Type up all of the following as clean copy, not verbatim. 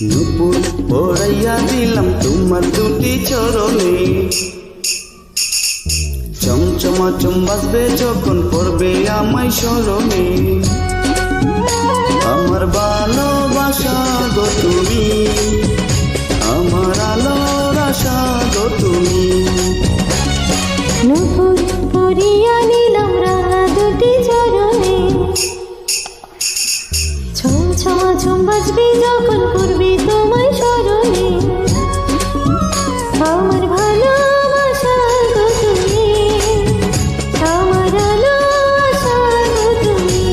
নুপুর পড়াইয়া দিলাম তোমার দুটি চরণে, চমচমা চম বাজবে যখন পড়বে আমায় স্মরণে। আমার ভালোবাসা গো তুমি, আমার আলোর আশা গো তুমি। নুপুর পরিয়া নিলাম রাঙা দুটি চরণে, ছমছমা ঝুম বাজবে যখন পড়বে তোমায় স্মরণে। আমার ভালোবাসা গো তুমি, আমার আলো আশা গো তুমি।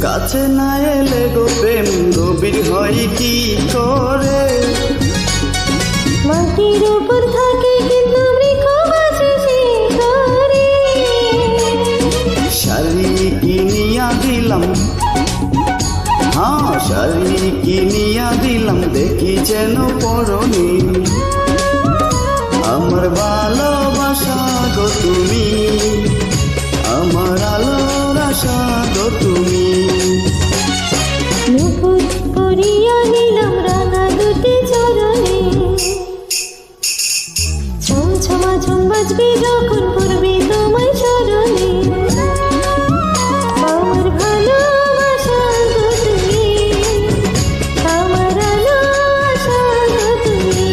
কাছে না এলে গো প্রেম গভীর হয় কি করে, মাটির উপর থাকে কিন্তু বৃক্ষ বাজে শিকরে। শাড়ি কিনিয়া দিলাম, হ্যাঁ শাড়ি কিনিয়া দিলাম দেখি যেন পরনে। আমার ভালোবাসা গো তুমি, আমার আলোর আশা গো তুমি। নুপুর পরিয়া নিলাম রাঙা দুটি চরণে, ছমছমা ঝুম বাজবে যখন পড়বে তোমায় স্মরণে। আমার ভালোবাসা গো তুমি, আমার আলো আশা গো তুমি।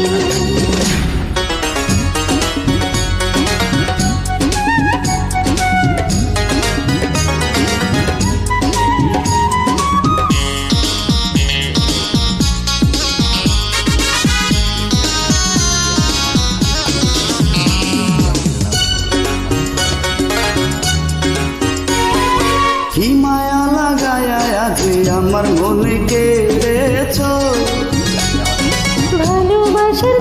কি মায়া লাগায়া আজে আমার মনে কেড়েছ, ভালোবাসার